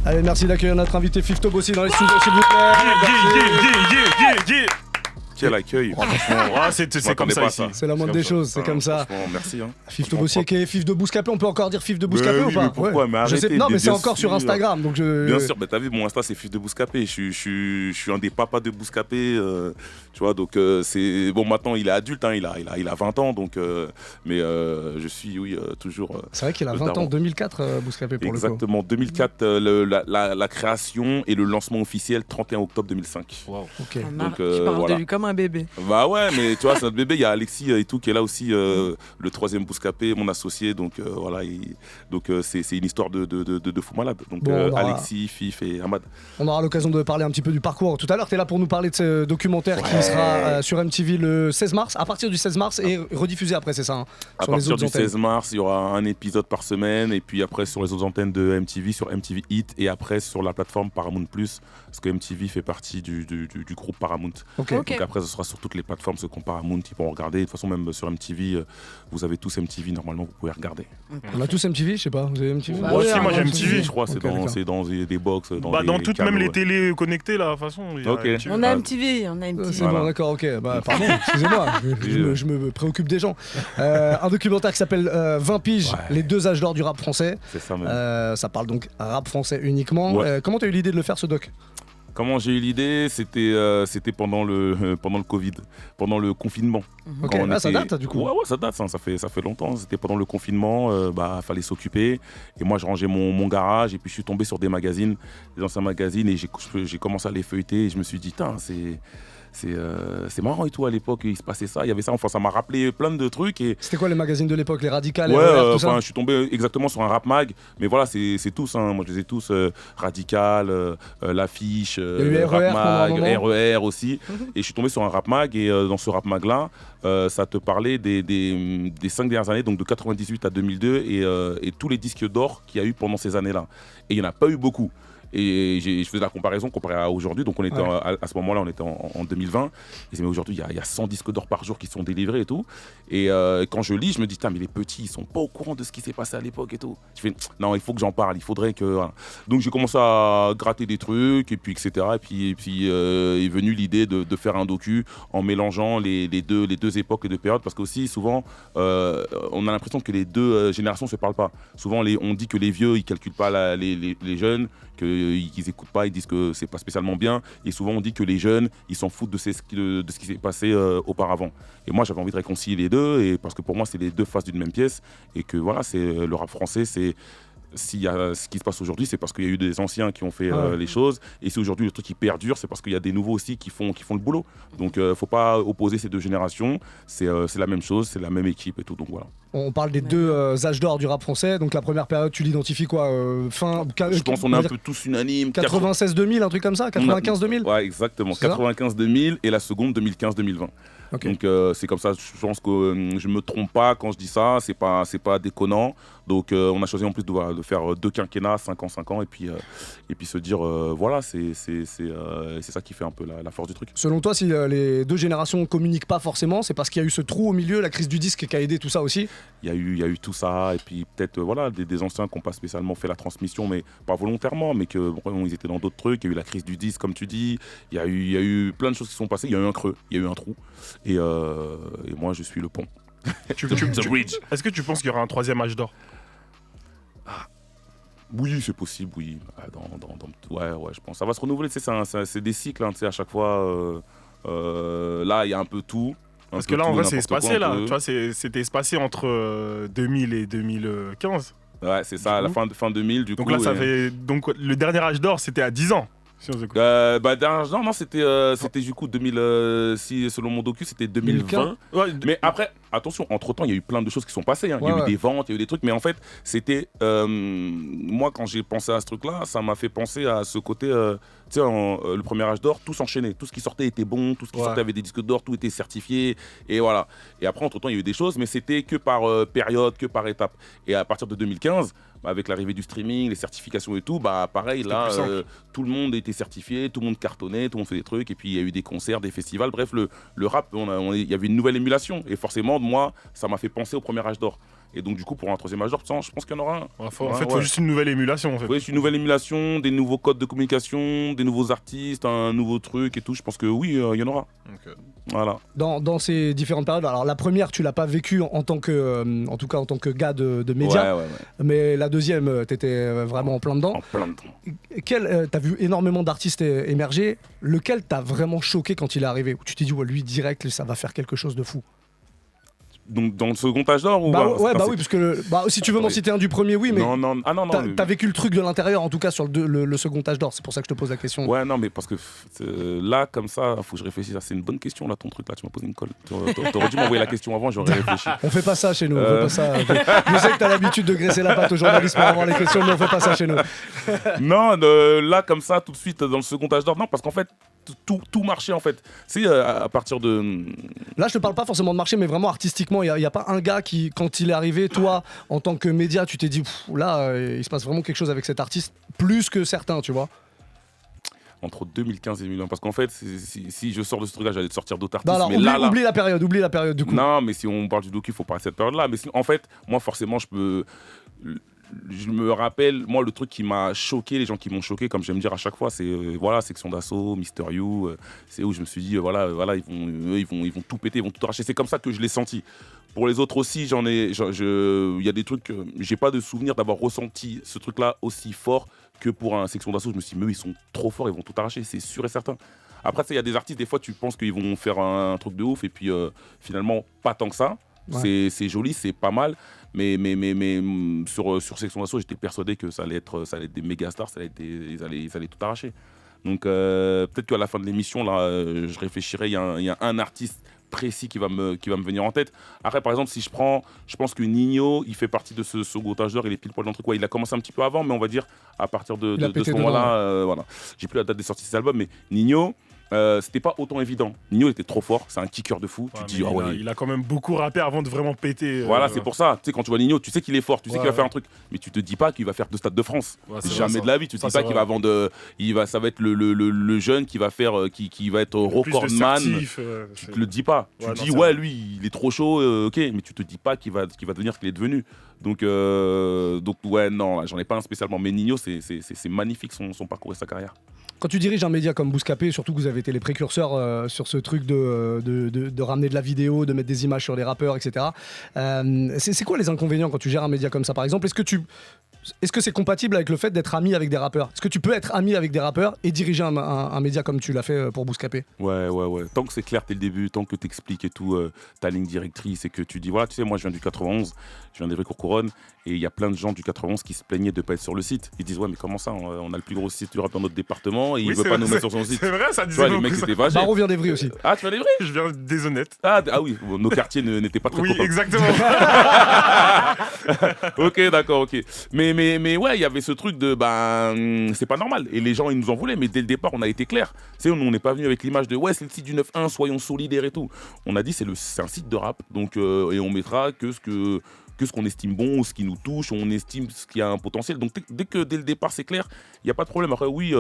Allez, merci d'accueillir notre invité Fifth Bossi dans les studios, s'il vous plaît. Quel accueil. C'est comme ça ici. C'est la moindre des choses, c'est comme ça. Merci. Fifth Bossi qui est Fifth de Bouscapé, on peut encore dire Fifth de Bouscapé ou pas? Mais pourquoi? Mais je sais, arrêtez, non, mais c'est bien encore sûr. sur Instagram. Donc Bien sûr, t'as vu, mon Insta c'est Fifth de Bouscapé. Je suis un des papas de Bouscapé. Tu vois, donc c'est. Bon, maintenant il est adulte, hein, il a 20 ans, donc. Mais je suis, oui, toujours. C'est vrai qu'il a 20 ans, 2004, Bouscapé pour Exactement, le coup. 2004, la création et le lancement officiel, 31 octobre 2005. Wow. Ok. Donc, tu parles voilà. de lui comme un bébé. Bah ouais, mais tu vois, c'est notre bébé. Il y a Alexis et tout qui est là aussi, le troisième Bouscapé, mon associé. Donc voilà, donc c'est une histoire de fou malade. Donc Bon, Alexis, Fif et Ahmad. On aura l'occasion de parler un petit peu du parcours tout à l'heure. Tu es là pour nous parler de ce documentaire qui sera sur MTV le 16 mars, à partir du 16 mars et rediffusé après, c'est ça hein, À sur les partir autres du antennes. 16 mars, il y aura un épisode par semaine, et puis après sur les autres antennes de MTV, sur MTV Hit, et après sur la plateforme Paramount+, parce que MTV fait partie du groupe Paramount. Ok. Donc après, ce sera sur toutes les plateformes, ceux qui ont Paramount, ils pourront regarder. De toute façon, même sur MTV, vous avez tous MTV, normalement, vous pouvez regarder. On a tous MTV, je sais pas, vous avez MTV? Bah Moi oui, aussi, moi hein, j'ai ouais, MTV. Je crois que Ok, d'accord. c'est dans des box, Dans toutes, même les télés connectées là, de toute façon. il y a Ok. MTV. On a MTV, on a MTV. C'est Voilà. bon, d'accord, ok. Bah, pardon, excusez-moi, je me préoccupe des gens. Un documentaire qui s'appelle 20 piges, Ouais. les deux âges d'or du rap français. C'est ça même. Ça parle donc rap français uniquement. Ouais. Comment tu as eu l'idée de le faire ce doc? Comment j'ai eu l'idée? C'était pendant le Covid, pendant le confinement. Ok, Quand on ça était- date du coup. Ouais, ça date, ça fait longtemps. C'était pendant le confinement, fallait s'occuper. Et moi, je rangeais mon garage, et puis je suis tombé sur des magazines, des anciens magazines, et j'ai commencé à les feuilleter, et je me suis dit, c'est marrant et tout, à l'époque, il se passait ça, il y avait ça, enfin, ça m'a rappelé plein de trucs. Et C'était quoi les magazines de l'époque, les Radicales, les ouais, RER, tout ça? je suis tombé exactement sur un rap mag, mais voilà, c'est tous, hein. Moi je les ai tous, Radical, L'Affiche, y a eu le RER rap pendant un mag, moment. RER aussi, et je suis tombé sur un rap mag, et dans ce rap mag là, ça te parlait des 5 dernières années, donc de 98 à 2002, et tous les disques d'or qu'il y a eu pendant ces années-là. Et il n'y en a pas eu beaucoup. Et je faisais la comparaison comparé à aujourd'hui, donc on était à ce moment-là, on était en 2020. Et mais aujourd'hui, il y a 100 disques d'or par jour qui sont délivrés et tout. Et quand je lis, je me dis, mais les petits, ils sont pas au courant de ce qui s'est passé à l'époque et tout. Je fais, non, il faut que j'en parle, il faudrait que. Voilà. Donc j'ai commencé à gratter des trucs, et puis etc. Et puis est venue l'idée de faire un docu en mélangeant les deux époques, les deux périodes, parce qu'aussi souvent, on a l'impression que les deux générations se parlent pas. Souvent, on dit que les vieux, ils calculent pas les jeunes, qu'ils écoutent pas, ils disent que c'est pas spécialement bien, et souvent on dit que les jeunes ils s'en foutent de ce qui s'est passé auparavant. Et moi j'avais envie de réconcilier les deux, et parce que pour moi c'est les deux faces d'une même pièce, et que voilà, c'est le rap français, c'est s'il y a ce qui se passe aujourd'hui, c'est parce qu'il y a eu des anciens qui ont fait les choses, et si aujourd'hui le truc qui perdure, c'est parce qu'il y a des nouveaux aussi qui font le boulot. Donc faut pas opposer ces deux générations, c'est la même chose, c'est la même équipe et tout, donc voilà. On parle des deux âges d'or du rap français. Donc la première période, tu l'identifies quoi, fin Je pense qu'on est un peu tous unanimes. 96-2000, un truc comme ça, 95-2000. Ouais, exactement. C'est ça 95-2000 et la seconde 2015-2020. Ok. Donc c'est comme ça, je pense que je me trompe pas quand je dis ça, c'est pas déconnant. Donc on a choisi en plus de faire 2 quinquennats, 5 ans, et puis se dire voilà, c'est ça qui fait un peu la force du truc. Selon toi, si les deux générations ne communiquent pas forcément, c'est parce qu'il y a eu ce trou au milieu, la crise du disque qui a aidé tout ça aussi? Il y a eu tout ça, et puis peut-être voilà, des anciens qui n'ont pas spécialement fait la transmission, mais pas volontairement, mais que bon, ils étaient dans d'autres trucs. Il y a eu la crise du disque, comme tu dis, il y a eu plein de choses qui sont passées, il y a eu un creux, il y a eu un trou, et moi je suis le pont. The bridge. Est-ce que tu penses qu'il y aura un troisième âge d'or? Oui, c'est possible, oui. Ouais, je pense. Ça va se renouveler, tu sais, c'est des cycles, hein, tu sais, à chaque fois. Là, il y a un peu tout. Parce que là, en vrai, c'est espacé, là. Tu vois, c'était espacé entre 2000 et 2015. Ouais, c'est ça, à la fin 2000, du coup. Donc là, ça fait... Donc le dernier âge d'or, c'était à 10 ans. Si on s'écoute. Non, c'était du coup 2000, si selon mon docu, c'était 2020. Ouais, Mais après, attention, entre-temps, il y a eu plein de choses qui sont passées, hein. Il y a eu des ventes, il y a eu des trucs, mais en fait, c'était... moi, quand j'ai pensé à ce truc-là, ça m'a fait penser à ce côté... tu sais, le premier âge d'or, tout s'enchaînait. Tout ce qui sortait était bon, tout ce qui sortait avait des disques d'or, tout était certifié, et voilà. Et après, entre-temps, il y a eu des choses, mais c'était que par période, que par étape. Et à partir de 2015... avec l'arrivée du streaming, les certifications et tout, pareil, là, tout le monde était certifié, tout le monde cartonnait, tout le monde fait des trucs, et puis il y a eu des concerts, des festivals, bref, le rap, il y avait une nouvelle émulation, et forcément, moi, ça m'a fait penser au premier âge d'or. Et donc, du coup, pour un troisième âge d'or, je pense qu'il y en aura un. En fait, il faut juste une nouvelle émulation. En fait. Oui, une nouvelle émulation, des nouveaux codes de communication, des nouveaux artistes, un nouveau truc et tout. Je pense que oui, il y en aura. Okay. Voilà. Dans ces différentes périodes, alors la première, tu l'as pas vécue en tant que, en tout cas en tant que gars de médias, mais la deuxième, t'étais vraiment en plein dedans. En plein dedans. T'as vu énormément d'artistes émerger. Lequel t'a vraiment choqué quand il est arrivé? Où tu t'es dit, lui direct, ça va faire quelque chose de fou. Donc dans le second âge d'or ou oui, parce que si tu veux m'en citer un du premier, oui, mais non. T'as vécu le truc de l'intérieur, en tout cas sur le second âge d'or, c'est pour ça que je te pose la question. Ouais, non, mais parce que là, comme ça, faut que je réfléchisse. C'est une bonne question là, ton truc là, tu m'as posé une colle. T'aurais dû m'envoyer la question avant, j'aurais réfléchi. On fait pas ça chez nous, on fait pas ça. Je sais que t'as l'habitude de graisser la patte aux journalistes pour avoir les questions, mais on fait pas ça chez nous. Non, là, comme ça, tout de suite, dans le second âge d'or, non, parce qu'en fait, tout marchait en fait. C'est à partir de... Là, je te parle pas forcément de marché, mais vraiment artistiquement, il y a pas un gars qui, quand il est arrivé, toi, en tant que média, tu t'es dit, là, il se passe vraiment quelque chose avec cet artiste, plus que certains, tu vois. Entre 2015 et 2020, parce qu'en fait, si je sors de ce truc-là, j'allais te sortir d'autres artistes. Non, alors, oublie la période du coup. Non, mais si on parle du docu, il faut parler de cette période-là. Mais en fait, moi, forcément, je me rappelle, moi, le truc qui m'a choqué, les gens qui m'ont choqué, comme j'aime dire à chaque fois, c'est Section d'Assaut, Mister You. C'est où je me suis dit, ils vont tout péter, ils vont tout arracher. C'est comme ça que je l'ai senti. Pour les autres aussi, il y a des trucs, j'ai pas de souvenir d'avoir ressenti ce truc-là aussi fort que pour un Section d'Assaut. Je me suis dit, mais eux, ils sont trop forts, ils vont tout arracher, c'est sûr et certain. Après, il y a des artistes, des fois, tu penses qu'ils vont faire un truc de ouf, et puis finalement, pas tant que ça. Ouais. C'est joli, c'est pas mal. Mais sur Section d'Assaut, j'étais persuadé que ça allait être des méga stars, ils allaient tout arracher. Donc peut-être qu'à la fin de l'émission, là, je réfléchirai, il y a un artiste précis qui va me venir en tête. Après, par exemple, si je pense que Ninho, il fait partie de ce second âge d'or, il est pile poil dans le truc. Ouais, il a commencé un petit peu avant, mais on va dire à partir de ce moment-là, voilà. J'ai plus la date de sortie de cet album, mais Ninho, c'était pas autant évident. Ninho était trop fort, c'est un kicker de fou. Tu te dis, il a quand même beaucoup rappé avant de vraiment péter. Voilà, c'est pour ça. Tu sais, quand tu vois Ninho, tu sais qu'il est fort, tu sais qu'il va faire un truc, mais tu te dis pas qu'il va faire 2 stades de France. Jamais de la vie. Tu te dis pas qu'il va vendre. Ça va être le jeune qui va faire, qui va être recordman. Tu te le dis pas. Tu te dis, lui, il est trop chaud, ok, mais tu te dis pas qu'il va devenir ce qu'il est devenu. Donc ouais, non, là, j'en ai pas un spécialement. Mais Ninho, c'est magnifique son parcours et sa carrière. Quand tu diriges un média comme Bouscapé, surtout que vous avez été les précurseurs sur ce truc de ramener de la vidéo, de mettre des images sur les rappeurs, etc. C'est quoi les inconvénients quand tu gères un média comme ça, par exemple? Est-ce que c'est compatible avec le fait d'être ami avec des rappeurs? Est-ce que tu peux être ami avec des rappeurs et diriger un média comme tu l'as fait pour Bouscapé? Ouais. Tant que c'est clair dès le début, tant que tu expliques et tout ta ligne directrice et que tu dis, voilà, tu sais, moi je viens du 91, je viens d'Évry-Courcouronnes et il y a plein de gens du 91 qui se plaignaient de ne pas être sur le site. Ils disent, ouais, mais comment ça, on a le plus gros site du rap dans notre département et il veut pas nous mettre sur son site. C'est vrai, ça disait. Les mecs étaient fâchés. Baro vient d'Évry aussi. Ah, tu viens d'Évry? Je viens des Honnêtes. Ah oui, nos quartiers n'étaient pas très copains. Oui, exactement. Ok, d'accord, ok. Mais ouais, il y avait ce truc de c'est pas normal. Et les gens, ils nous en voulaient, mais dès le départ, on a été clair. Tu sais, on n'est pas venu avec l'image de ouais, c'est le site du 9-1, soyons solidaires et tout. On a dit c'est un site de rap, donc et on mettra que ce qu'on estime bon ou ce qui nous touche, on estime ce qui a un potentiel. Donc dès le départ c'est clair, il n'y a pas de problème. Après oui,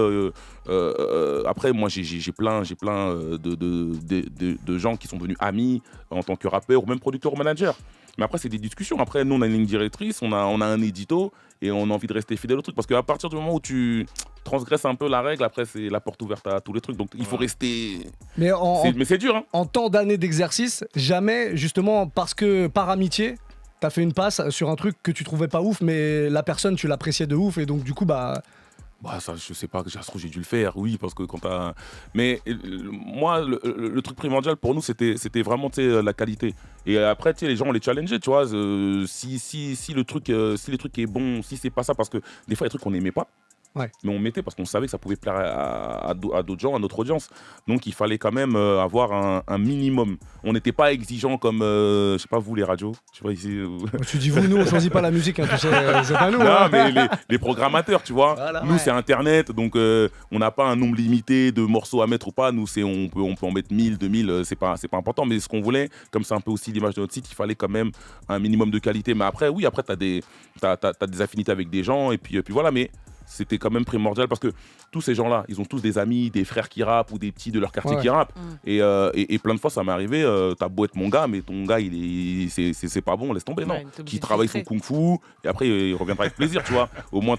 après moi j'ai plein de gens qui sont devenus amis en tant que rappeur ou même producteur ou manager. Mais après c'est des discussions. Après nous on a une ligne directrice, on a un édito et on a envie de rester fidèle au truc parce qu'à partir du moment où tu transgresses un peu la règle, après c'est la porte ouverte à tous les trucs. Donc il faut rester. Mais c'est dur. Hein. En tant d'années d'exercice, jamais justement parce que par amitié. T'as fait une passe sur un truc que tu trouvais pas ouf, mais la personne, tu l'appréciais de ouf, et donc du coup, ça, je sais pas, j'ai dû le faire, oui, parce que quand t'as... Mais moi, le truc primordial pour nous, c'était vraiment, la qualité. Et après, les gens, on les challengeait, tu vois, si le truc est bon, si c'est pas ça, parce que des fois, il y a des trucs qu'on n'aimait pas. Ouais. Mais on mettait parce qu'on savait que ça pouvait plaire à d'autres gens, à notre audience. Donc il fallait quand même avoir un minimum. On n'était pas exigeant comme, je sais pas vous les radios. Je sais pas ici. Tu dis vous, nous on choisit pas la musique, hein, tu sais, c'est pas nous. Non, hein. Mais les programmateurs, tu vois. Voilà, nous c'est Internet, donc on n'a pas un nombre limité de morceaux à mettre ou pas. Nous on peut en mettre 1000, 2000, c'est pas important. Mais ce qu'on voulait, comme c'est un peu aussi l'image de notre site, il fallait quand même un minimum de qualité. Mais après, oui, t'as des affinités avec des gens et puis voilà. Mais c'était quand même primordial parce que tous ces gens-là, ils ont tous des amis, des frères qui rappent ou des petits de leur quartier qui rappent. Et plein de fois, ça m'est arrivé, t'as beau être mon gars, mais ton gars, c'est pas bon, laisse tomber, non. Qui travaille son kung-fu, et après, il reviendra avec plaisir, tu vois. Au moins,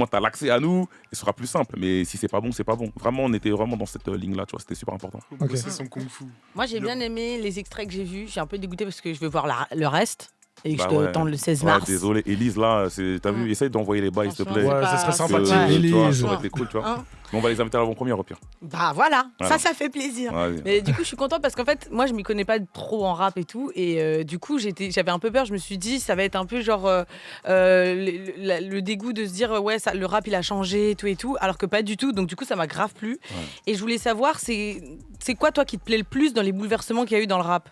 t'as l'accès à nous, et ce sera plus simple. Mais si c'est pas bon, c'est pas bon. Vraiment, on était vraiment dans cette ligne-là, tu vois, c'était super important. C'est son kung-fu. Moi, j'ai bien aimé les extraits que j'ai vus. J'ai un peu dégoûté parce que je veux voir le reste. Et que je te tente le 16 mars. Désolé, Élise, là, t'as vu, essaye d'envoyer les bails, s'il te plaît. Ouais, ça serait sympathique. Élise, ça aurait été cool, tu vois. On va les inviter à l'avant-première, au pire. Bah voilà, ça fait plaisir. Mais du coup, je suis contente parce qu'en fait, moi, je m'y connais pas trop en rap et tout. Et du coup, j'avais un peu peur. Je me suis dit, ça va être un peu genre le dégoût de se dire, ouais, le rap, il a changé, tout et tout. Alors que pas du tout. Donc, du coup, ça m'a grave plu. Et je voulais savoir, c'est quoi, toi, qui te plaît le plus dans les bouleversements qu'il y a eu dans le rap ?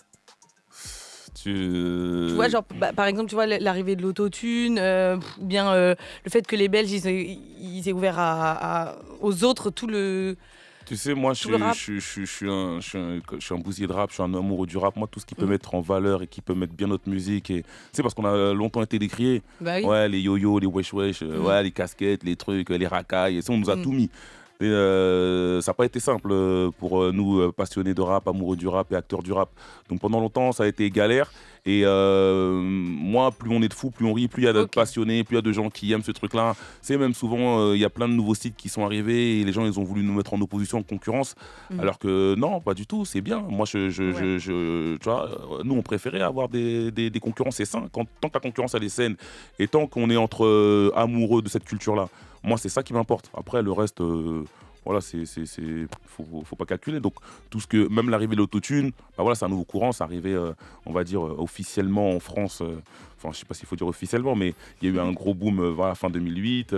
Tu vois, genre, par exemple, tu vois l'arrivée de l'autotune, ou bien le fait que les Belges, ils aient ouvert aux autres tout le... Tu sais, moi, je suis un bousier de rap, je suis un amoureux du rap. Moi, tout ce qui peut mettre en valeur et qui peut mettre bien notre musique. Et... C'est parce qu'on a longtemps été décriés. Bah oui. Ouais, les yo-yo, les wesh-wesh, ouais, les casquettes, les trucs, les racailles. Et ça, on nous a tout mis. Et, ça n'a pas été simple pour nous, passionnés de rap, amoureux du rap et acteurs du rap. Donc pendant longtemps, ça a été galère. Et moi, plus on est de fous, plus on rit, plus il y a de passionnés, plus il y a de gens qui aiment ce truc-là. C'est même souvent, il y a plein de nouveaux sites qui sont arrivés et les gens, ils ont voulu nous mettre en opposition, en concurrence. Alors que non, pas du tout, c'est bien. Moi, tu vois, nous, on préférait avoir des concurrents, c'est sain. Tant que la concurrence, elle est saine et tant qu'on est entre amoureux de cette culture-là. Moi, c'est ça qui m'importe. Après, le reste, voilà, faut pas calculer. Donc, tout ce que, même l'arrivée de l'autotune, bah voilà, c'est un nouveau courant. C'est arrivé, on va dire, officiellement en France. Enfin, je sais pas s'il faut dire officiellement, mais il y a eu un gros boom voilà, fin 2008.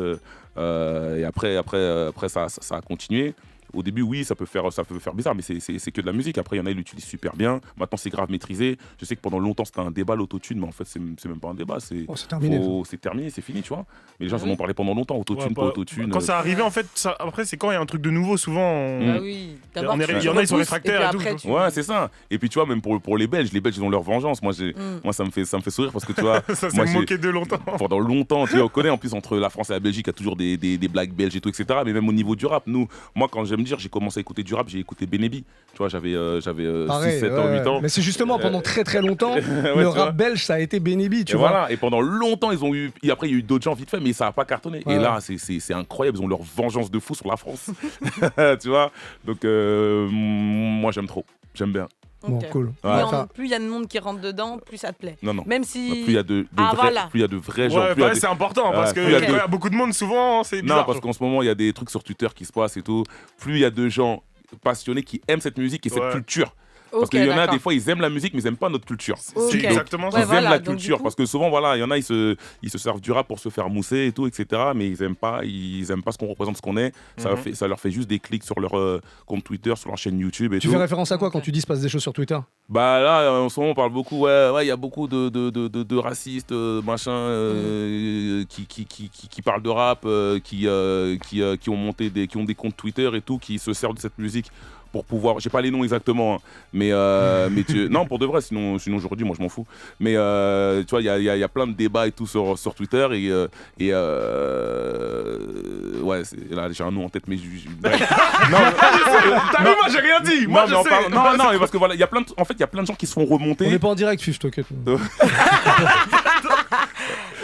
Et après, ça a continué. Au début, oui, ça peut faire bizarre, mais c'est que de la musique. Après, il y en a, ils l'utilisent super bien. Maintenant, c'est grave maîtrisé. Je sais que pendant longtemps, c'était un débat, l'autotune, mais en fait, c'est même pas un débat. C'est terminé, c'est fini, tu vois. Mais les gens en ont parlé pendant longtemps, autotune, pas autotune. Quand ça arrivait, en fait, après, c'est quand il y a un truc de nouveau, souvent. Ah oui, il y en a, ils sont réfractaires et tout. Ouais, c'est ça. Et puis, tu vois, même pour les Belges, ils ont leur vengeance. Moi, ça me fait sourire parce que, tu vois. Ça s'est moqué de longtemps. Pendant longtemps, tu vois, on connaît en plus entre la France et la Belgique, il y a toujours des blagues belges et tout, etc. Mais même au niveau du rap, moi, quand j'aime dire, j'ai commencé à écouter du rap, j'ai écouté Benebi. Tu vois, j'avais 6, 7 ans, 8 ans. Mais c'est justement pendant très très longtemps, le rap belge, ça a été Benebi, tu vois. Voilà, et pendant longtemps, et après, il y a eu d'autres gens vite fait, mais ça n'a pas cartonné. Et là, c'est incroyable, ils ont leur vengeance de fou sur la France. Tu vois. Donc, moi, j'aime trop. J'aime bien. Bon, cool. Plus il y a de monde qui rentre dedans, plus ça te plaît. Non. Même si... Plus il y a de vrais gens. C'est important parce que quand il y a beaucoup de monde, souvent, c'est bizarre. Non, parce qu'en ce moment, il y a des trucs sur Twitter qui se passent et tout. Plus il y a de gens passionnés qui aiment cette musique et cette culture. Parce qu'il y en a des fois, ils aiment la musique, mais ils n'aiment pas notre culture. C'est exactement ça. Ils aiment la culture. Parce que souvent, voilà, il y en a, ils se servent du rap pour se faire mousser et tout, etc. Mais ils n'aiment pas ce qu'on représente, ce qu'on est. Ça leur fait juste des clics sur leur compte Twitter, sur leur chaîne YouTube et tout. Tu fais référence à quoi quand tu dis se passe des choses sur Twitter ? Bah là, en ce moment, on parle beaucoup, il y a beaucoup de racistes, qui parlent de rap, qui ont des comptes Twitter et tout, qui se servent de cette musique pour pouvoir, j'ai pas les noms exactement, hein, mais non, pour de vrai, sinon aujourd'hui, moi je m'en fous. Mais tu vois, il y a plein de débats et tout sur Twitter et ouais, là j'ai un nom en tête, mais t'as vu, moi j'ai rien dit. Moi je sais. Non, mais parce que voilà, il y a plein de gens qui se font remonter. On n'est pas en direct, Fif, t'inquiète.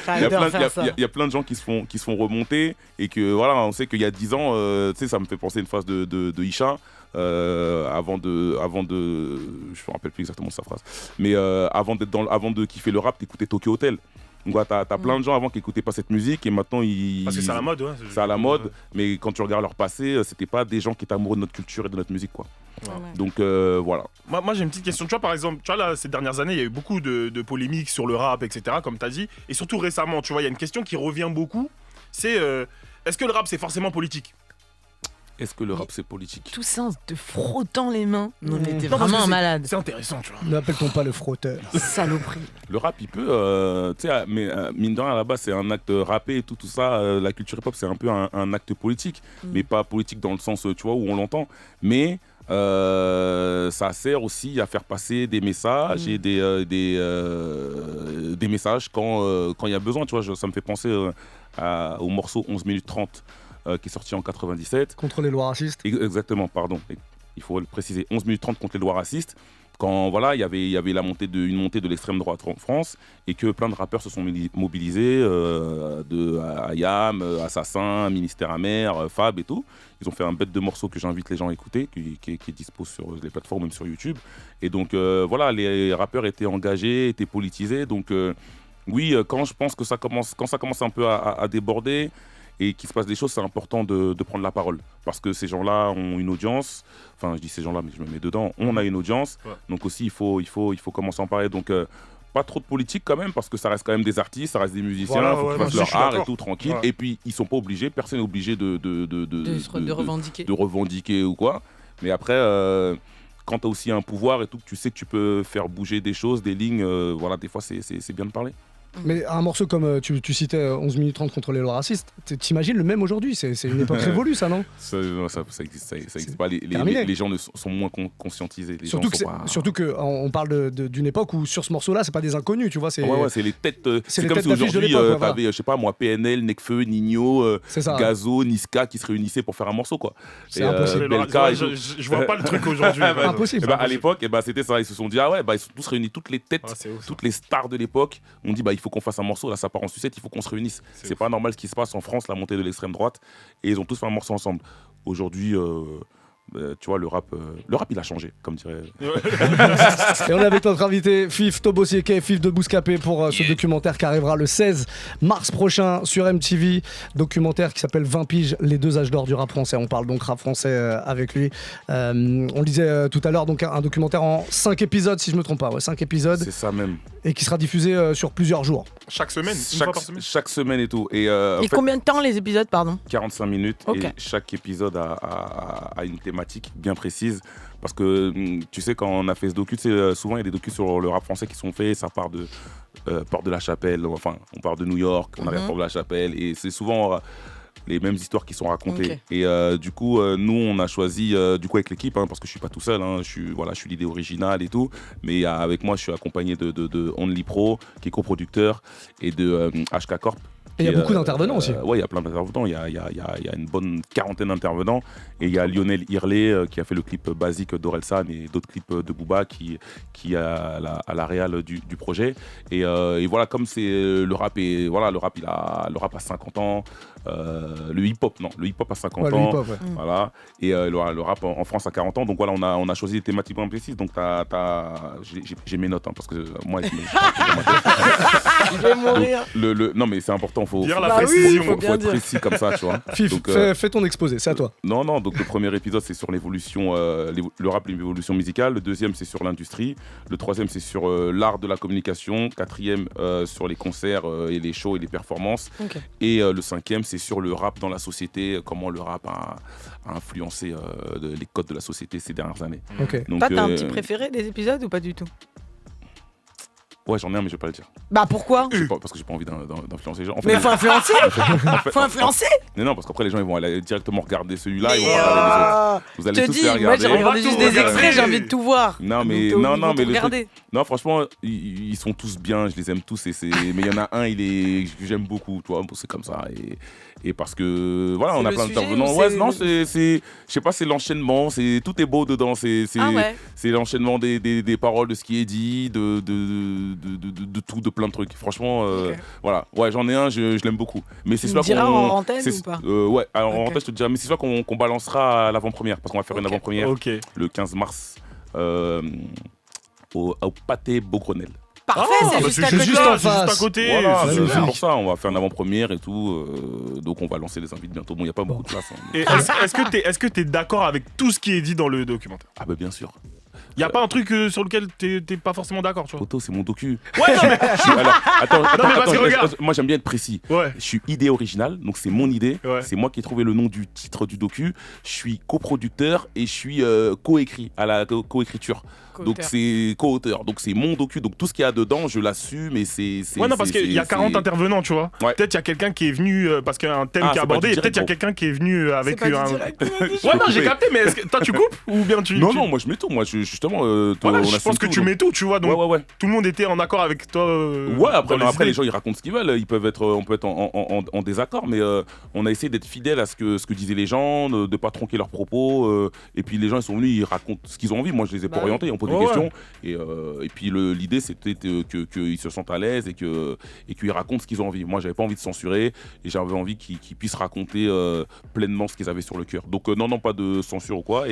Il y a plein de gens qui se font remonter et que voilà, on sait qu'il y a 10 ans, tu sais, ça me fait penser à une phrase de Isha. Avant de, je me rappelle plus exactement sa phrase, mais avant de kiffer le rap, t'écoutais Tokyo Hotel. Donc ouais, t'as plein de gens avant qui écoutaient pas cette musique et maintenant parce que c'est à la mode, ouais. C'est à la mode, mais quand tu regardes leur passé, c'était pas des gens qui étaient amoureux de notre culture et de notre musique, quoi. Ouais. Donc voilà. Moi j'ai une petite question. Tu vois, par exemple, là, ces dernières années, il y a eu beaucoup de polémiques sur le rap, etc. Comme t'as dit, et surtout récemment, tu vois, il y a une question qui revient beaucoup. C'est est-ce que le rap c'est forcément politique ? Est-ce que le rap c'est politique ? Tout ça en te frottant les mains. On était vraiment un malade. C'est intéressant, tu vois. N'appelle-t-on pas le frotteur ? Saloperie. Le rap, il peut, tu sais, mais mine de rien, à la base, c'est un acte rappé et tout ça. La culture hip-hop, c'est un peu un acte politique, mais pas politique dans le sens, tu vois, où on l'entend. Mais Ça sert aussi à faire passer des messages et des messages quand il y a besoin. Tu vois, ça me fait penser au morceau 11 minutes 30 qui est sorti en 97. Contre les lois racistes. Exactement, pardon. Il faut le préciser. 11 minutes 30 contre les lois racistes. Quand voilà, il y avait une montée de l'extrême droite en France et que plein de rappeurs se sont mobilisés, de Ayam, Assassin, Ministère Amer, Fab et tout. Ils ont fait un bête de morceaux que j'invite les gens à écouter, qui est dispo sur les plateformes, même sur YouTube. Et donc voilà, les rappeurs étaient engagés, étaient politisés. Donc oui, quand ça commence un peu à déborder et qu'il se passe des choses, c'est important de prendre la parole. Parce que ces gens-là ont une audience. Enfin, je dis ces gens-là, mais je me mets dedans. On a une audience. Ouais. Donc aussi, il faut commencer à en parler. Donc, pas trop de politique quand même, parce que ça reste quand même des artistes, ça reste des musiciens. Il faut qu'ils fassent leur art et tout, tranquille. Ouais. Et puis, ils sont pas obligés, personne n'est obligé de revendiquer. De revendiquer ou quoi. Mais après, quand tu as aussi un pouvoir et tout, tu sais que tu peux faire bouger des choses, des lignes. Voilà, des fois, c'est bien de parler. Mais un morceau comme tu citais 11 minutes 30 contre les lois racistes, t'imagines le même aujourd'hui, c'est une époque révolue ça, non? Ça existe pas, les gens sont moins conscientisés. Surtout qu'on parle d'une époque où sur ce morceau-là, c'est pas des inconnus, tu vois. C'est les têtes, c'est comme si aujourd'hui t'avais, je sais pas moi, PNL, Nekfeu, Nino, Gazo, Niska qui se réunissaient pour faire un morceau quoi. C'est impossible. Je vois pas le truc aujourd'hui. Impossible. À l'époque, c'était ça, ils se sont dit ah ouais, ils sont tous réunis, toutes les têtes, toutes les stars de l'époque, on dit il faut qu'on fasse un morceau, là ça part en sucette, il faut qu'on se réunisse. C'est pas normal ce qui se passe en France, la montée de l'extrême droite, et ils ont tous fait un morceau ensemble. Aujourd'hui, tu vois, le rap il a changé, comme dirait. Et on est avec notre invité Fif Tobosieke, Fif de Bouscapé pour ce documentaire qui arrivera le 16 mars prochain sur MTV. Documentaire qui s'appelle 20 piges, les 2 âges d'or du rap français. On parle donc rap français avec lui. On le disait tout à l'heure, donc un documentaire en 5 épisodes, si je me trompe pas. 5 épisodes. C'est ça même. Et qui sera diffusé sur plusieurs jours. Chaque semaine, chaque semaine et tout. Et combien de temps les épisodes, pardon? 45 minutes. Okay. Et chaque épisode a une thématique bien précise. Parce que tu sais, quand on a fait ce docu, souvent il y a des docus sur le rap français qui sont faits. Ça part de Porte de la Chapelle. Enfin, on part de New York, on arrive à Porte de la Chapelle. Et c'est souvent les mêmes histoires qui sont racontées. Okay. Et du coup, nous, on a choisi, avec l'équipe, parce que je suis pas tout seul, je suis l'idée originale et tout, mais avec moi, je suis accompagné de Only Pro, qui est coproducteur, et de HK Corp. Et il y a beaucoup d'intervenants aussi. Oui, il y a plein d'intervenants. Il y a une bonne quarantaine d'intervenants. Et il y a Lionel Hirley qui a fait le clip basique d'Orelsan et d'autres clips de Booba qui a la réal du projet. Et voilà, comme c'est le rap, le rap a 50 ans. Le hip-hop a 50 ans. Le hip-hop, voilà. Et le rap en France a 40 ans. Donc voilà, on a choisi des thématiques bien précises. Donc j'ai mes notes, parce que moi, je vais mourir. Non, mais c'est important. Faut être précis comme ça, tu vois. Fif, fais ton exposé, c'est à toi. Non, donc le premier épisode, c'est sur l'évolution, le rap, l'évolution musicale. Le deuxième, c'est sur l'industrie. Le troisième, c'est sur l'art de la communication. Quatrième, sur les concerts et les shows et les performances. Okay. Et le cinquième, c'est sur le rap dans la société, comment le rap a influencé les codes de la société ces dernières années. Okay. Donc, toi, t'as un petit préféré des épisodes ou pas du tout? Ouais, j'en ai un, mais je vais pas le dire. Bah pourquoi? Parce que j'ai pas envie d'influencer les gens. Mais faut influencer. Faut influencer. Mais non, parce qu'après les gens ils vont aller directement regarder celui-là, ils vont regarder les autres. Vous allez tous les regarder. Moi j'ai regardé juste des extraits, j'ai envie de tout voir. Non mais non franchement ils sont tous bien, je les aime tous mais il y en a un que j'aime beaucoup, tu vois, c'est comme ça et parce que voilà, on a plein d'intervenants. Ouais, non, je sais pas, c'est l'enchaînement, tout est beau dedans, c'est l'enchaînement des paroles, de ce qui est dit, de tout, de plein de trucs. Franchement, voilà. Ouais, j'en ai un, je l'aime beaucoup. Mais c'est celui qu'on en antenne ou pas? Ouais, alors en antenne, je te dirais, mais c'est celui qu'on balancera à l'avant-première, parce qu'on va faire une avant-première le 15 mars au Pâté Beaugrenelle. Parfait, c'est juste à côté. Voilà, c'est pour ça, on va faire une avant-première et tout. Donc on va lancer les invités bientôt. Bon, il n'y a pas beaucoup de place. Et est-ce que tu es d'accord avec tout ce qui est dit dans le documentaire? Ah bah bien sûr. Y a pas un truc sur lequel t'es pas forcément d'accord, tu vois. Poto, c'est mon docu. Ouais, non, mais... Alors, attends, parce que regarde. moi j'aime bien être précis. Ouais. Je suis idée originale, donc c'est mon idée. Ouais. C'est moi qui ai trouvé le nom du titre du docu. Je suis coproducteur et je suis coécrit à la coécriture. Donc c'est co-auteur. Donc c'est mon docu. Donc tout ce qu'il y a dedans, je l'assume et c'est. Ouais, non, parce qu'il y a 40 intervenants, tu vois. Ouais. Peut-être il y a quelqu'un qui est venu parce qu'il y a un thème qui est abordé. Peut-être il y a quelqu'un qui est venu avec un. Ouais, non, j'ai capté, mais toi tu coupes ou bien tu. Non, moi je mets tout. Moi justement. Voilà, je pense que tu mets tout, tu vois. Donc ouais. tout le monde était en accord avec toi. Ouais, après les gens ils racontent ce qu'ils veulent. On peut être en désaccord, mais on a essayé d'être fidèle à ce que disaient les gens, de pas tronquer leurs propos. Et puis les gens ils sont venus, ils racontent ce qu'ils ont envie. Moi je les ai pas orientés, on pose des questions. Et puis l'idée c'était qu'ils se sentent à l'aise et qu'ils racontent ce qu'ils ont envie. Moi j'avais pas envie de censurer et j'avais envie qu'ils puissent raconter pleinement ce qu'ils avaient sur le cœur. Donc non, pas de censure ou quoi.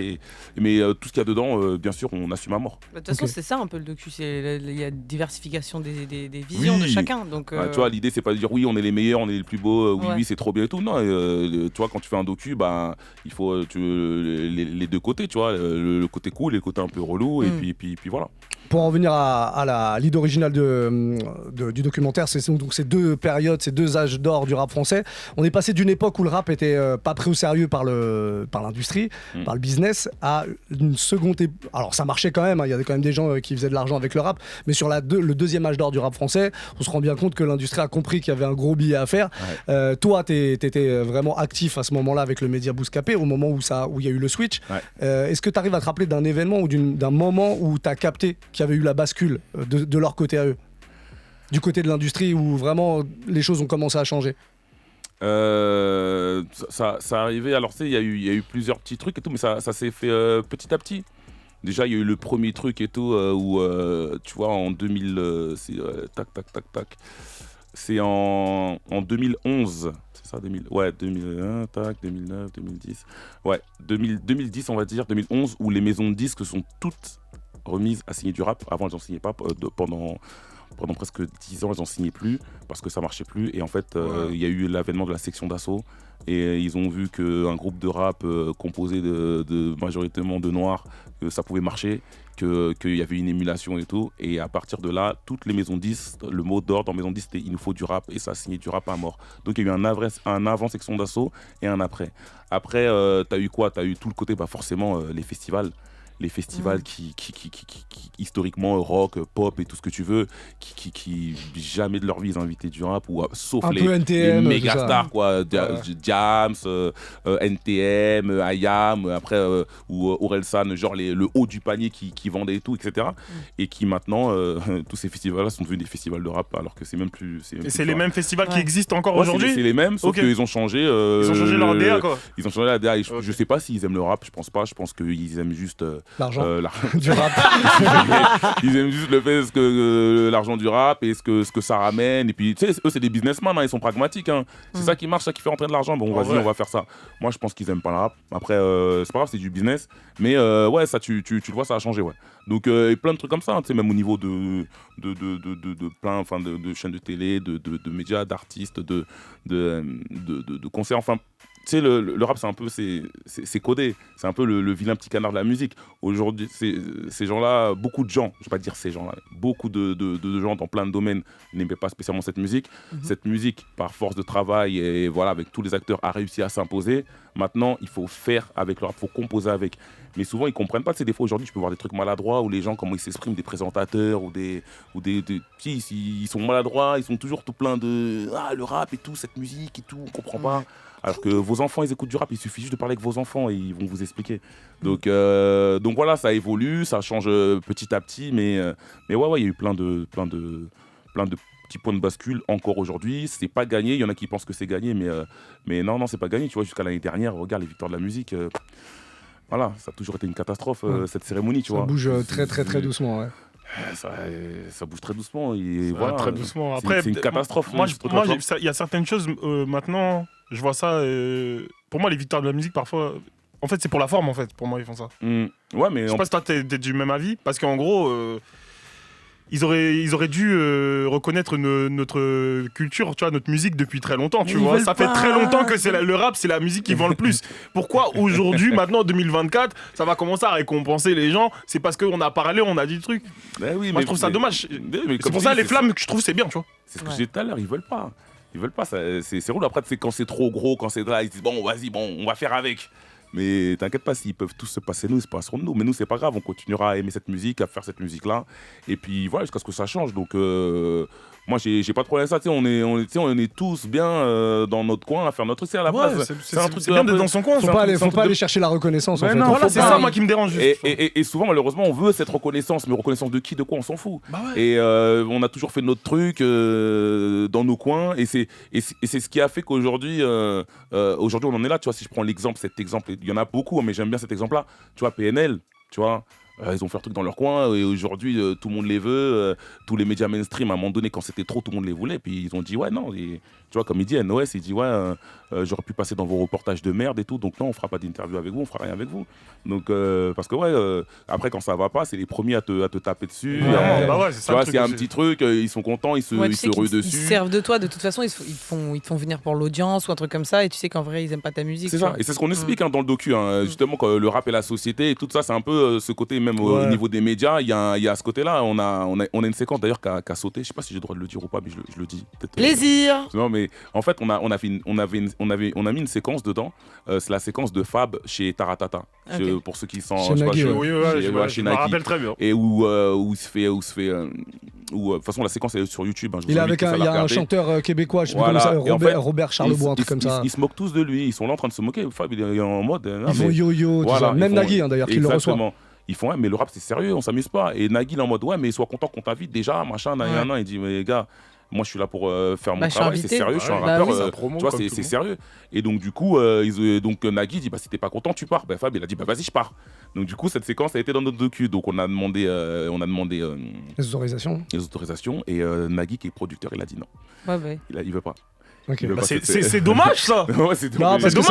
Mais tout ce qu'il y a dedans, bien sûr, on assume à mort. De toute façon, c'est ça un peu le docu. Il y a diversification des visions de chacun. Donc, tu vois, l'idée c'est pas de dire oui, on est les meilleurs, on est les plus beaux, oui, c'est trop bien et tout. Non, tu vois, quand tu fais un docu, il faut les deux côtés, tu vois, le côté cool et le côté un peu relou. Et puis voilà. Pour en venir à l'idée originale du documentaire, c'est donc ces deux périodes, ces deux âges d'or du rap français. On est passé d'une époque où le rap était pas pris au sérieux par l'industrie, par le business, à une seconde époque. Alors ça marchait quand même, il y avait quand même des gens qui faisaient de l'argent avec le rap, mais sur le deuxième âge d'or du rap français, on se rend bien compte que l'industrie a compris qu'il y avait un gros billet à faire. Ouais. Toi, t'étais vraiment actif à ce moment-là avec le média Bouscapé, au moment où il y a eu le switch. Ouais. Est-ce que tu arrives à te rappeler d'un événement ou d'un moment où tu as capté qu'il y avait eu la bascule de leur côté à eux, du côté de l'industrie où vraiment les choses ont commencé à changer? Ça arrivait, alors tu sais, il y a eu plusieurs petits trucs et tout, mais ça s'est fait petit à petit. Déjà, il y a eu le premier truc et tout où, tu vois, en 2000, c'est en 2011, c'est ça, 2001, 2009, 2010. Ouais, 2010, on va dire, 2011, où les maisons de disques sont toutes remises à signer du rap. Avant, elles n'en signaient pas. Pendant presque 10 ans, elles n'en signaient plus parce que ça marchait plus. Et en fait, il y a eu l'avènement de la section d'assaut. Et ils ont vu qu'un groupe de rap composé de majoritairement de noirs, que ça pouvait marcher, qu'il y avait une émulation et tout. Et à partir de là, toutes les maisons 10, le mot d'ordre dans maison 10, c'était il nous faut du rap. Et ça a signé du rap à mort. Donc il y a eu un avant section d'assaut et un après. Après, tu as eu quoi? Tu as eu tout le côté, forcément, les festivals. Les festivals qui historiquement rock, pop et tout ce que tu veux, qui jamais de leur vie ils ont invité du rap, ou sauf les méga stars quoi, Diams, NTM, IAM, après ou Orelsan, genre le haut du panier qui vendait et tout, etc. Et qui maintenant tous ces festivals là sont devenus des festivals de rap alors que c'est même plus. C'est les mêmes festivals qui existent encore aujourd'hui. C'est les mêmes, sauf qu'ils ont changé. Ils ont changé leur DA quoi. Ils ont changé la DA. Je sais pas s'ils aiment le rap, je pense pas. Je pense qu'ils aiment juste l'argent du rap. Ils aiment juste le fait que l'argent du rap et ce que ça ramène. Et puis, tu sais, eux, c'est des businessmen, ils sont pragmatiques. C'est ça qui marche, ça qui fait rentrer de l'argent. Bon, vas-y, on va faire ça. Moi, je pense qu'ils aiment pas le rap. Après, c'est pas grave, c'est du business. Mais ouais, ça, tu le vois, ça a changé, ouais. Donc, plein de trucs comme ça, tu sais, même au niveau de chaînes de télé, de médias, d'artistes, de concerts, enfin. Tu sais, le rap, c'est un peu, c'est codé. C'est un peu le vilain petit canard de la musique. Aujourd'hui, ces gens-là, beaucoup de gens, je vais pas dire ces gens-là, beaucoup de gens dans plein de domaines n'aimaient pas spécialement cette musique. Cette musique, par force de travail et voilà, avec tous les acteurs, a réussi à s'imposer. Maintenant, il faut faire avec le rap, il faut composer avec. Mais souvent, ils comprennent pas. Tu sais, des fois, aujourd'hui, tu peux voir des trucs maladroits où les gens, comment ils s'expriment, des présentateurs ils sont maladroits, ils sont toujours tout plein de le rap et tout, cette musique et tout, on comprend pas. Alors que vos enfants, ils écoutent du rap, il suffit juste de parler avec vos enfants et ils vont vous expliquer. Donc voilà, ça évolue, ça change petit à petit, mais ouais, il y a eu plein de petits points de bascule encore aujourd'hui. C'est pas gagné, il y en a qui pensent que c'est gagné, mais non, c'est pas gagné. Tu vois, jusqu'à l'année dernière, regarde les victoires de la musique. Voilà, ça a toujours été une catastrophe, cette cérémonie, tu vois. Ça bouge très très très doucement, ouais. Ça bouge très doucement et voilà, très doucement. Après, c'est une catastrophe. Moi, il y a certaines choses maintenant. Je vois ça. Pour moi, les victoires de la musique, parfois, en fait, c'est pour la forme. En fait, pour moi, ils font ça. Ouais, mais je sais pas si toi, t'es du même avis, parce qu'en gros, ils auraient dû reconnaître notre culture, tu vois, notre musique depuis très longtemps, tu vois. Ça fait très longtemps que le rap, c'est la musique qui vend le plus. Pourquoi aujourd'hui, maintenant, en 2024, ça va commencer à récompenser les gens? C'est parce qu'on a parlé, on a dit le truc. Oui, moi, je trouve ça dommage. C'est pour ça, les flammes, je trouve c'est bien, tu vois. C'est ce que j'ai dit tout à l'heure, ils veulent pas. Ils veulent pas, c'est roule. Après, quand c'est trop gros, quand c'est là, ils disent bon, vas-y, on va faire avec. Mais t'inquiète pas, s'ils peuvent tous se passer nous, ils se passeront de nous. Mais nous, c'est pas grave, on continuera à aimer cette musique, à faire cette musique-là. Et puis voilà, jusqu'à ce que ça change. Donc, moi, j'ai pas de problème avec ça. On est tous bien dans notre coin à faire notre truc. C'est à la base. C'est un truc bien d'être dans son coin. Faut pas aller chercher la reconnaissance. En fait. Non, voilà, c'est ça, moi, qui me dérange. Et souvent, malheureusement, on veut cette reconnaissance. Mais reconnaissance de qui, de quoi, on s'en fout. Et on a toujours fait notre truc dans nos coins. Et c'est ce qui a fait qu'aujourd'hui, on en est là. Tu vois, si je prends cet exemple, il y en a beaucoup, mais j'aime bien cet exemple-là. Tu vois, PNL, tu vois. Ils ont fait un truc dans leur coin et aujourd'hui tout le monde les veut, tous les médias mainstream à un moment donné quand c'était trop tout le monde les voulait, puis ils ont dit ouais non, tu vois comme il dit NOS, il dit ouais j'aurais pu passer dans vos reportages de merde et tout, donc non on fera pas d'interview avec vous, on fera rien avec vous, donc parce que après quand ça va pas c'est les premiers à te taper dessus, c'est ça, tu vois c'est un petit truc, ils sont contents, ils se ruent dessus, ils servent de toi de toute façon, ils te font venir pour l'audience ou un truc comme ça et tu sais qu'en vrai ils aiment pas ta musique. C'est ça, et c'est ce qu'on explique dans le docu, justement que le rap et la société et tout ça c'est un peu ce côté même au niveau des médias, il y a ce côté-là. On a une séquence d'ailleurs qui a sauté. Je sais pas si j'ai le droit de le dire ou pas, mais je le dis. Plaisir. Non, mais en fait, on a mis une séquence dedans. C'est la séquence de Fab chez Taratata. Okay. Pour ceux qui sont chez Nagui. Je me rappelle très bien. Et où il se fait. De toute façon, la séquence est sur YouTube. Il est avec un chanteur québécois, je sais plus comment ça, Robert Charlebois, un truc comme ça. Ils se moquent tous de lui. Ils sont là en train de se moquer. Fab, il est en mode. Ils font yo-yo, tout ça. Même Nagui, d'ailleurs, qui le reçoit. Ils font mais le rap c'est sérieux, on s'amuse pas. Et Nagui il est en mode mais sois content qu'on t'invite déjà, machin, il dit mais les gars, moi je suis là pour faire mon travail, c'est sérieux, je suis un rappeur, tu vois, c'est sérieux. Et donc du coup, Nagui dit si t'es pas content tu pars. Fab il a dit vas-y je pars. Donc du coup cette séquence a été dans notre docu, donc on a demandé les autorisations et Nagui qui est producteur il a dit non. Il veut pas. Okay. C'est dommage ça. C'est dommage. Parce que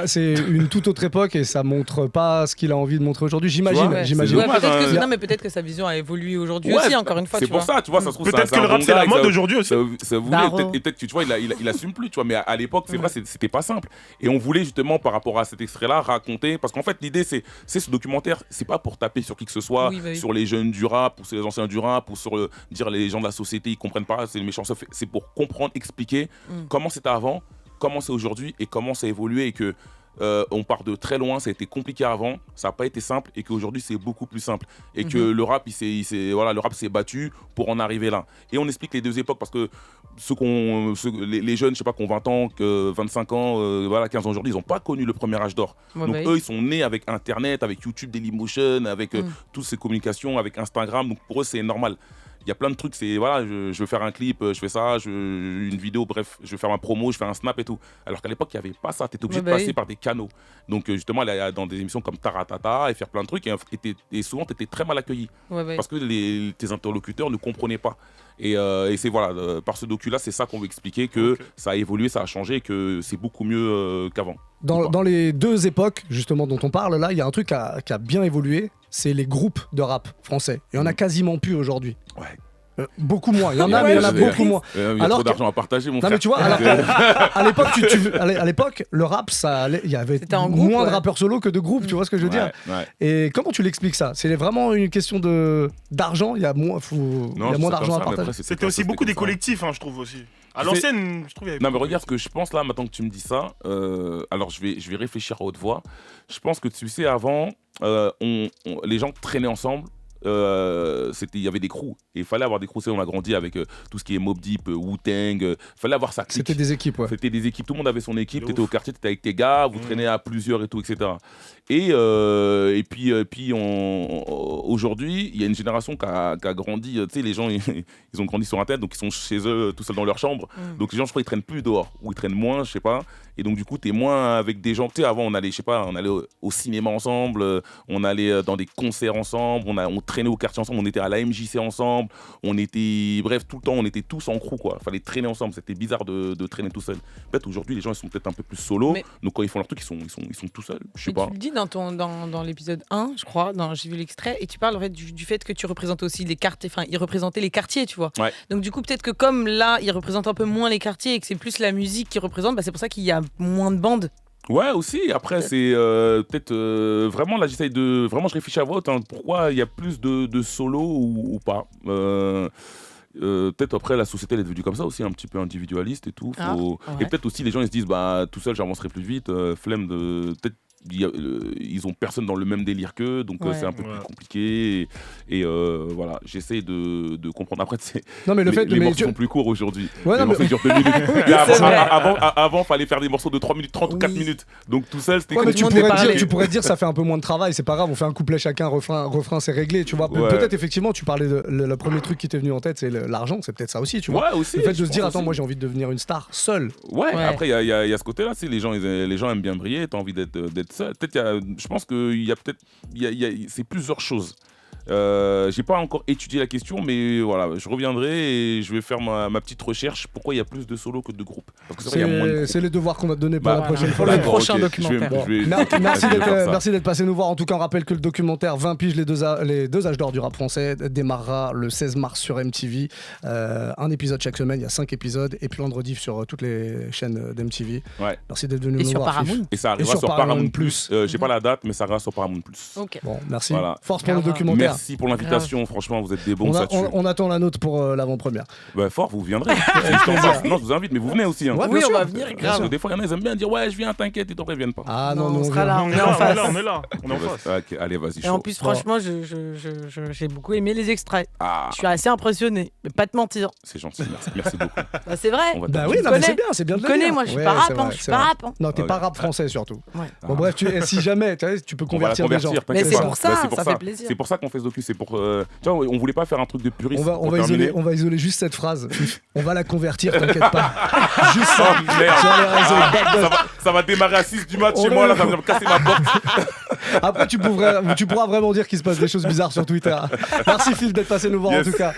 c'est une toute autre époque et ça montre pas ce qu'il a envie de montrer aujourd'hui. J'imagine. Peut-être que sa vision a évolué aujourd'hui aussi. Encore une fois. C'est pour ça, tu vois, ça se trouve. Peut-être que le rap c'est la mode aujourd'hui aussi. Peut-être que tu vois, il assume plus, tu vois. Mais à l'époque, c'est vrai, c'était pas simple. Et on voulait justement par rapport à cet extrait-là raconter, parce qu'en fait l'idée c'est ce documentaire, c'est pas pour taper sur qui que ce soit, sur les jeunes du rap, ou sur les anciens du rap, ou sur dire les gens de la société ils comprennent pas, c'est les méchants. C'est pour comprendre, expliquer comment c'était avant, comment c'est aujourd'hui et comment ça a évolué et que on part de très loin, ça a été compliqué avant, ça n'a pas été simple et qu'aujourd'hui c'est beaucoup plus simple et que le rap le rap s'est battu pour en arriver là. Et on explique les deux époques parce que les jeunes, je sais pas, qui ont 20 ans, 25 ans, 15 ans aujourd'hui, ils n'ont pas connu le premier âge d'or. Donc eux, ils sont nés avec Internet, avec YouTube, Dailymotion, avec toutes ces communications, avec Instagram. Donc pour eux, c'est normal. Il y a plein de trucs, c'est voilà, je veux faire un clip, je fais ça, une vidéo, bref, je veux faire ma promo, je fais un snap et tout. Alors qu'à l'époque, il n'y avait pas ça, tu étais obligé de passer par des canaux. Donc justement, aller dans des émissions comme Taratata et faire plein de trucs, et souvent, tu étais très mal accueilli. Parce que tes interlocuteurs ne comprenaient pas. Et c'est voilà, par ce docu-là, c'est ça qu'on veut expliquer, que ça a évolué, ça a changé, que c'est beaucoup mieux qu'avant. Dans les deux époques, justement, dont on parle, là, il y a un truc qui a bien évolué, c'est les groupes de rap français. Il y en a quasiment plus aujourd'hui. Ouais. Beaucoup moins. Il y en a, mais il y en a beaucoup moins. Il y a trop d'argent à partager, mon frère. Mais tu vois, à l'époque, le rap, il y avait moins de rappeurs solo que de groupes, tu vois ce que je veux dire. Et comment tu l'expliques ça? C'est vraiment une question d'argent. Il y a moins d'argent à partager. C'était aussi beaucoup des collectifs, je trouve aussi. À l'ancienne, je trouve. Non, mais regarde ce que je pense là, maintenant que tu me dis ça. Alors, je vais réfléchir à haute voix. Je pense que tu sais, avant, les gens traînaient ensemble. Il y avait des crews et il fallait avoir des crews. On a grandi avec tout ce qui est Mobb Deep, Wu-Tang, fallait avoir ça. C'était des équipes, ouais. C'était des équipes, tout le monde avait son équipe. T'étais au quartier, t'étais avec tes gars, vous traînez à plusieurs et tout, etc. Et puis aujourd'hui, il y a une génération qui a grandi. Tu sais, les gens ils ont grandi sur Internet, donc ils sont chez eux tout seuls dans leur chambre. Donc les gens, je crois, ils traînent plus dehors ou ils traînent moins, je sais pas. Et donc du coup, t'es moins avec des gens. Tu sais, avant, on allait au cinéma ensemble, on allait dans des concerts ensemble, on traînait au quartier ensemble, on était à la MJC ensemble, bref, tout le temps, on était tous en crew, quoi. Fallait traîner ensemble, c'était bizarre de traîner tout seul. Peut-être aujourd'hui, les gens, ils sont peut-être un peu plus solo, donc quand ils font leur truc, ils sont tout seuls, je sais pas. Tu le dis dans l'épisode 1, je crois, j'ai vu l'extrait, et tu parles en fait du fait que tu représentes aussi les quartiers, enfin, il représentait les quartiers, tu vois. Ouais. Donc du coup, peut-être que comme là, il représente un peu moins les quartiers et que c'est plus la musique qui représente, c'est pour ça qu'il y a moins de bandes. Ouais, aussi. Après, c'est peut-être vraiment là, j'essaye de vraiment, je réfléchis à voix haute. Pourquoi il y a plus de solo ou pas. Peut-être après la société elle est devenue comme ça aussi, un petit peu individualiste et tout. Et peut-être aussi les gens ils se disent tout seul j'avancerai plus vite, flemme de peut-être. Ils ont personne dans le même délire qu'eux, donc c'est un peu plus compliqué. Et voilà, j'essaye de comprendre. Après, les morceaux sont plus courts aujourd'hui. Ouais, les morceaux durent 2 minutes. Avant, fallait faire des morceaux de 3 minutes 30 ou 4 minutes. Donc tout seul, c'était mais tu pourrais dire ça fait un peu moins de travail, c'est pas grave, on fait un couplet chacun, refrain, c'est réglé, tu vois. Peut-être effectivement, tu parlais de le premier truc qui t'est venu en tête, c'est l'argent, c'est peut-être ça aussi, tu vois. Ouais, aussi, le fait de se dire, attends, moi j'ai envie de devenir une star seul. Ouais. Après, il y a ce côté-là, les gens aiment bien briller, t'as envie d'être ça. Peut-être je pense qu'il y a peut-être c'est plusieurs choses. J'ai pas encore étudié la question, mais voilà, je reviendrai et je vais faire ma petite recherche. Pourquoi il y a plus de solos que de groupes? Parce que c'est les devoirs qu'on va te donner pour la prochaine fois. Le prochain documentaire. Merci d'être passé nous voir. En tout cas, on rappelle que le documentaire 20 piges, les deux âges d'or du rap français démarrera le 16 mars sur MTV. Un épisode chaque semaine, il y a 5 épisodes et puis en rediff sur toutes les chaînes d'MTV. Ouais. Merci d'être venu nous voir. Paramount. Et ça arrivera sur Paramount Plus. J'ai pas la date, mais ça arrivera sur Paramount Plus. Okay. Bon, merci. Voilà. Force pour le documentaire. Merci pour l'invitation, franchement, vous êtes des bons. On attend la nôtre pour l'avant-première. Fort, vous viendrez. Non, je vous invite, mais vous venez aussi. Ouais, oui, on va venir. Parce que des fois, il y en a, ils aiment bien dire ouais, je viens, t'inquiète, et après, ils viennent pas. Ah non, on sera là, on est en face. On est là. Ok, allez, vas-y. Et en plus, franchement, j'ai beaucoup aimé les extraits. Je suis assez impressionné, mais pas te mentir. C'est gentil, merci beaucoup. C'est vrai. Oui, c'est bien de le dire. Moi, je suis pas rap. Je suis pas rap. Non, t'es pas rap français surtout. Bon, bref, si jamais, tu peux convertir des gens. Mais c'est pour ça, ça fait plaisir. C'est pour ça qu'on fait ce docu. C'est pour. Tu vois, on voulait pas faire un truc de puriste. On va isoler juste cette phrase. On va la convertir, t'inquiète pas. Juste ça. Ça va démarrer à 6 du match chez moi, là, ça va me casser ma porte. Après, tu pourras vraiment dire qu'il se passe des choses bizarres sur Twitter. Merci Phil d'être passé nous voir en tout cas.